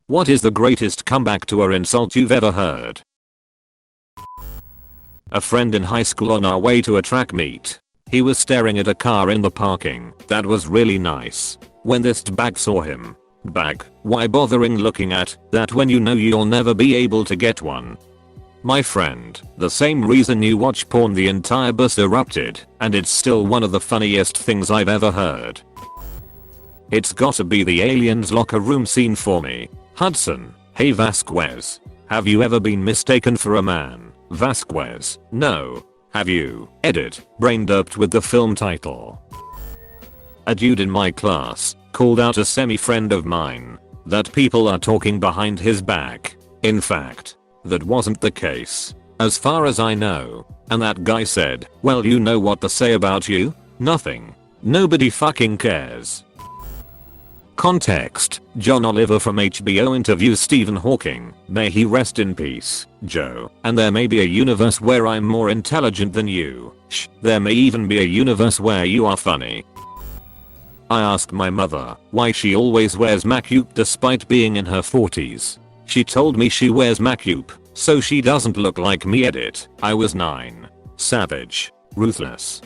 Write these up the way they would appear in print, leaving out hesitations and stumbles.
What is the greatest comeback to an insult you've ever heard? A friend in high school on our way to a track meet. He was staring at a car in the parking that was really nice. When this bag saw him. Bag, why bothering looking at that when you know you'll never be able to get one? My friend, the same reason you watch porn, the entire bus erupted, and it's still one of the funniest things I've ever heard. It's gotta be the aliens locker room scene for me. Hudson, hey Vasquez. Have you ever been mistaken for a man? Vasquez, no. Have you? Edit, brain derped with the film title. A dude in my class called out a semi-friend of mine that people are talking behind his back. In fact, that wasn't the case, as far as I know. And that guy said, well, you know what they say about you? Nothing. Nobody fucking cares. Context, John Oliver from HBO interviews Stephen Hawking, may he rest in peace, Joe, and there may be a universe where I'm more intelligent than you. There may even be a universe where you are funny. I asked my mother why she always wears makeup despite being in her 40s. She told me she wears makeup so she doesn't look like me. Edit, I was 9. Savage. Ruthless.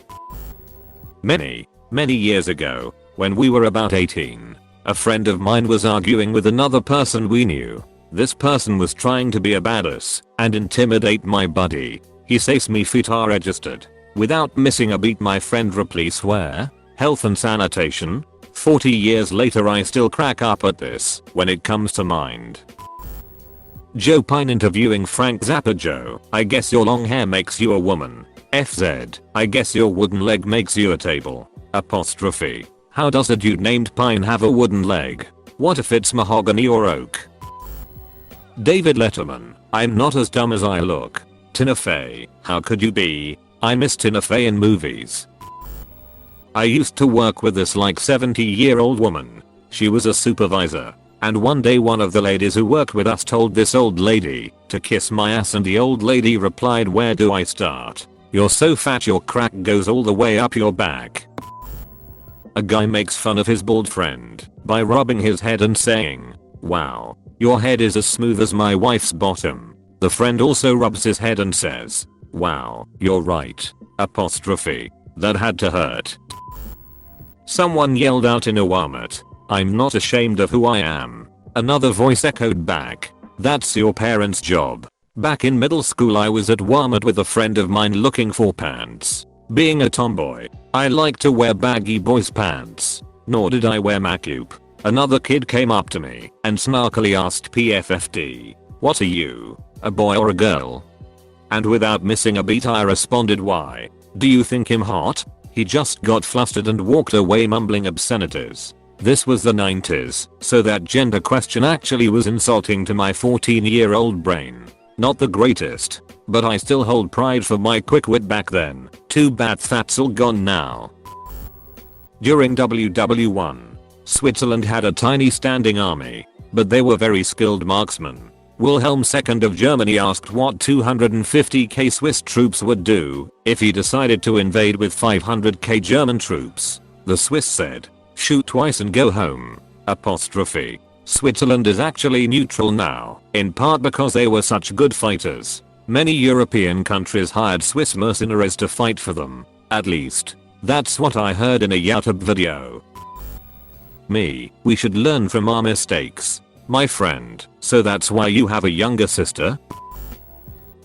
Many years ago, when we were about 18, a friend of mine was arguing with another person we knew. This person was trying to be a badass and intimidate my buddy. He says me feet are registered. Without missing a beat, my friend replies swear, health and sanitation. 40 years later I still crack up at this when it comes to mind. Joe Pine interviewing Frank Zappa. Joe, I guess your long hair makes you a woman. FZ, I guess your wooden leg makes you a table. Apostrophe. How does a dude named Pine have a wooden leg? What if it's mahogany or oak? David Letterman, I'm not as dumb as I look. Tina Fey, how could you be? I miss Tina Fey in movies. I used to work with this like 70-year-old woman. She was a supervisor. And one day one of the ladies who worked with us told this old lady to kiss my ass, and the old lady replied, where do I start? You're so fat your crack goes all the way up your back. A guy makes fun of his bald friend by rubbing his head and saying, wow, your head is as smooth as my wife's bottom. The friend also rubs his head and says, wow, you're right. Apostrophe. That had to hurt. Someone yelled out in a Walmart, I'm not ashamed of who I am. Another voice echoed back, that's your parents' job. Back in middle school I was at Walmart with a friend of mine looking for pants. Being a tomboy, I like to wear baggy boys pants. Nor did I wear makeup. Another kid came up to me and snarkily asked PFFD, what are you, a boy or a girl? And without missing a beat I responded, why? Do you think him hot? He just got flustered and walked away mumbling obscenities. This was the 90s, so that gender question actually was insulting to my 14-year-old brain. Not the greatest, but I still hold pride for my quick wit back then. Too bad that's all gone now. During WW1, Switzerland had a tiny standing army, but they were very skilled marksmen. Wilhelm II of Germany asked what 250k Swiss troops would do if he decided to invade with 500k German troops. The Swiss said, shoot twice and go home. Apostrophe. Switzerland is actually neutral now, in part because they were such good fighters. Many European countries hired Swiss mercenaries to fight for them. At least, that's what I heard in a YouTube video. We should learn from our mistakes. My friend, so that's why you have a younger sister?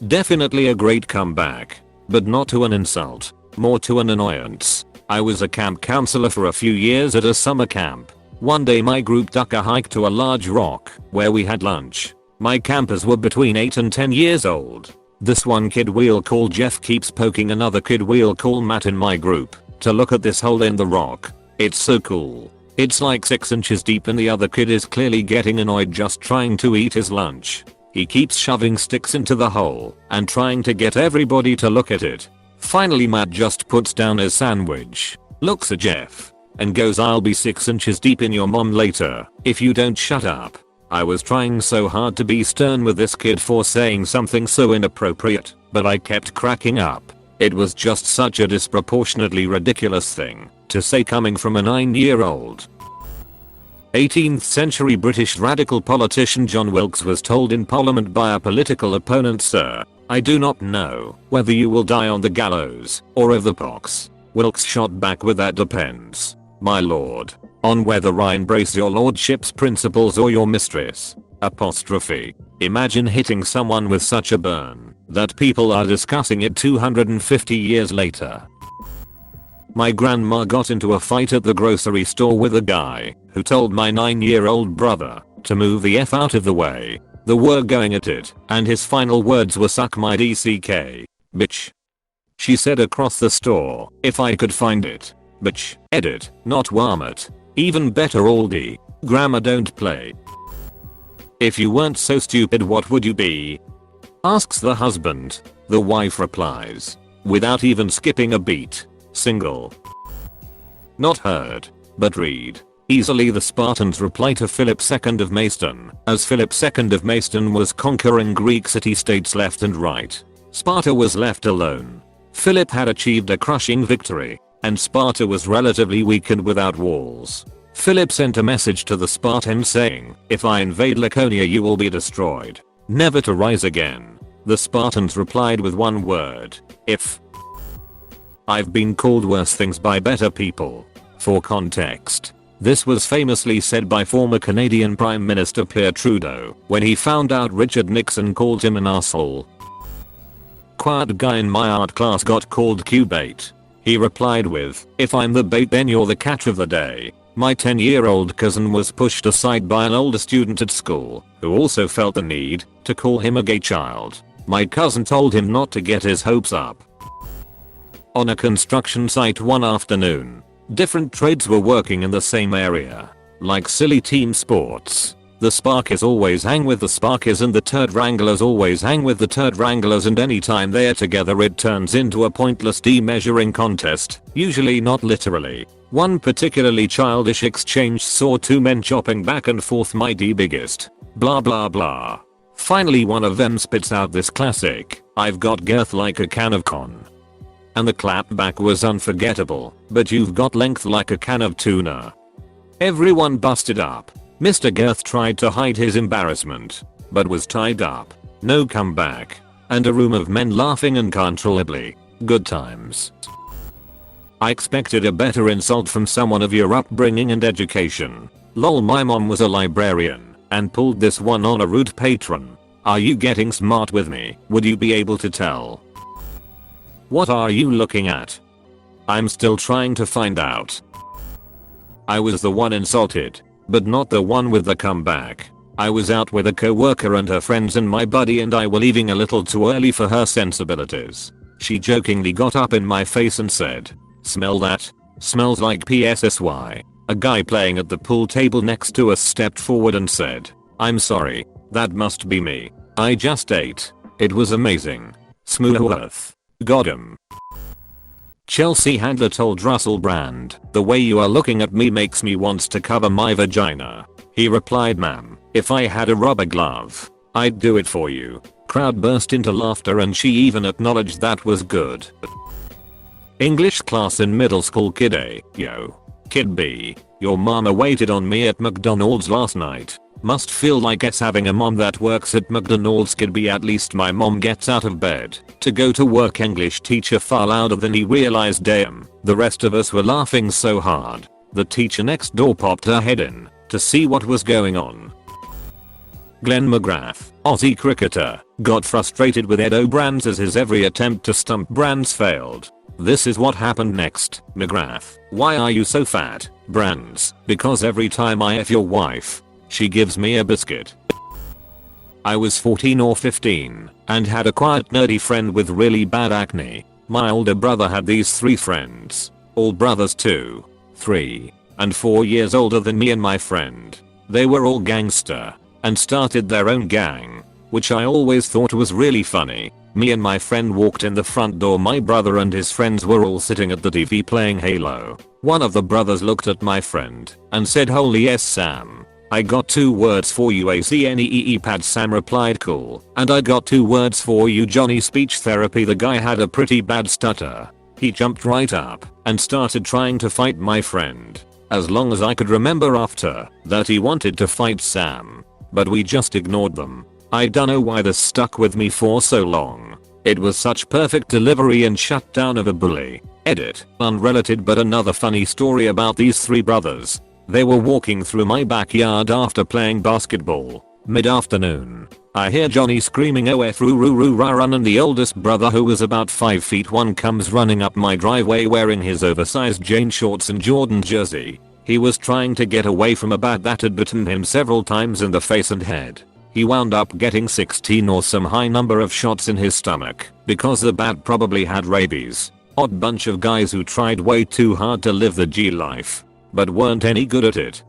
Definitely a great comeback, but not to an insult, more to an annoyance. I was a camp counselor for a few years at a summer camp. One day my group took a hike to a large rock where we had lunch. My campers were between 8 and 10 years old. This one kid we'll call Jeff keeps poking another kid we'll call Matt in my group to look at this hole in the rock. It's so cool. It's like 6 inches deep and the other kid is clearly getting annoyed just trying to eat his lunch. He keeps shoving sticks into the hole and trying to get everybody to look at it. Finally Matt just puts down his sandwich, looks at Jeff, and goes, I'll be 6 inches deep in your mom later if you don't shut up. I was trying so hard to be stern with this kid for saying something so inappropriate, but I kept cracking up. It was just such a disproportionately ridiculous thing to say coming from a 9-year-old. 18th century British radical politician John Wilkes was told in Parliament by a political opponent, "Sir, I do not know whether you will die on the gallows or of the pox." Wilkes shot back with, "That depends, my lord, on whether I embrace your lordship's principles or your mistress." Apostrophe. Imagine hitting someone with such a burn that people are discussing it 250 years later. My grandma got into a fight at the grocery store with a guy who told my 9-year-old brother to move the F out of the way. They were going at it, and his final words were, "Suck my DCK, bitch." She said across the store, "If I could find it. Bitch. Edit, not Wamit. Even better Aldi. Grammar don't play." "If you weren't so stupid, what would you be?" asks the husband. The wife replies, without even skipping a beat, "Single." Not heard, but read. Easily the Spartans reply to Philip II of Macedon, as Philip II of Macedon was conquering Greek city-states left and right. Sparta was left alone. Philip had achieved a crushing victory, and Sparta was relatively weak and without walls. Philip sent a message to the Spartans saying, "If I invade Laconia you will be destroyed, never to rise again." The Spartans replied with one word, "If." I've been called worse things by better people. For context, this was famously said by former Canadian Prime Minister Pierre Trudeau when he found out Richard Nixon called him an asshole. Quiet guy in my art class got called Q-bait. He replied with, "If I'm the bait then you're the catch of the day." My 10-year-old cousin was pushed aside by an older student at school who also felt the need to call him a gay child. My cousin told him not to get his hopes up. On a construction site one afternoon, different trades were working in the same area. Like silly team sports, the Sparkies always hang with the Sparkies and the Turd Wranglers always hang with the Turd Wranglers, and anytime they're together it turns into a pointless de-measuring contest, usually not literally. One particularly childish exchange saw two men chopping back and forth, "Mighty biggest. Blah blah blah." Finally one of them spits out this classic, "I've got girth like a can of con." And the clapback was unforgettable, "But you've got length like a can of tuna." Everyone busted up. Mr. Girth tried to hide his embarrassment, but was tied up. No comeback. And a room of men laughing uncontrollably. Good times. I expected a better insult from someone of your upbringing and education. Lol, my mom was a librarian and pulled this one on a rude patron. Are you getting smart with me? Would you be able to tell? What are you looking at? I'm still trying to find out. I was the one insulted, but not the one with the comeback. I was out with a coworker and her friends, and my buddy and I were leaving a little too early for her sensibilities. She jokingly got up in my face and said, "Smell that? Smells like PSSY." A guy playing at the pool table next to us stepped forward and said, "I'm sorry, that must be me. I just ate. It was amazing. Smooth. Got him." Chelsea handler told Russell Brand, "The way you are looking at me makes me want to cover my vagina." He replied, "Ma'am, if I had a rubber glove, I'd do it for you." Crowd burst into laughter and she even acknowledged that was good. English class in middle school. Kid A, "Yo. Kid B, your mama waited on me at McDonald's last night. Must feel like it's having a mom that works at McDonald's." Kid B, "At least my mom gets out of bed to go to work." English teacher far louder than he realized. Damn. The rest of us were laughing so hard. The teacher next door popped her head in to see what was going on. Glenn McGrath, Aussie cricketer, got frustrated with Ed O'Brands as his every attempt to stump Brands failed. This is what happened next. McGrath, "Why are you so fat?" Brands, "Because every time I F your wife, she gives me a biscuit." I was 14 or 15 and had a quiet nerdy friend with really bad acne. My older brother had these 3 friends, all brothers 2, 3, and 4 years older than me and my friend. They were all gangster and started their own gang, which I always thought was really funny. Me and my friend walked in the front door. My brother and his friends were all sitting at the TV playing Halo. One of the brothers looked at my friend and said, "Holy yes, Sam. I got 2 words for you, ACNEEE pad." Sam replied, "Cool. And I got 2 words for you, Johnny, speech therapy." The guy had a pretty bad stutter. He jumped right up and started trying to fight my friend. as long as I could remember after that he wanted to fight Sam. But we just ignored them. I don't know why this stuck with me for so long. It was such perfect delivery and shutdown of a bully. Edit. Unrelated but another funny story about these three brothers. They were walking through my backyard after playing basketball. Mid-afternoon. I hear Johnny screaming "Oh F roo roo roo rah run," and the oldest brother, who was about 5'1", comes running up my driveway wearing his oversized jean shorts and Jordan jersey. He was trying to get away from a bat that had bitten him several times in the face and head. He wound up getting 16 or some high number of shots in his stomach because the bat probably had rabies. Odd bunch of guys who tried way too hard to live the G life, but weren't any good at it.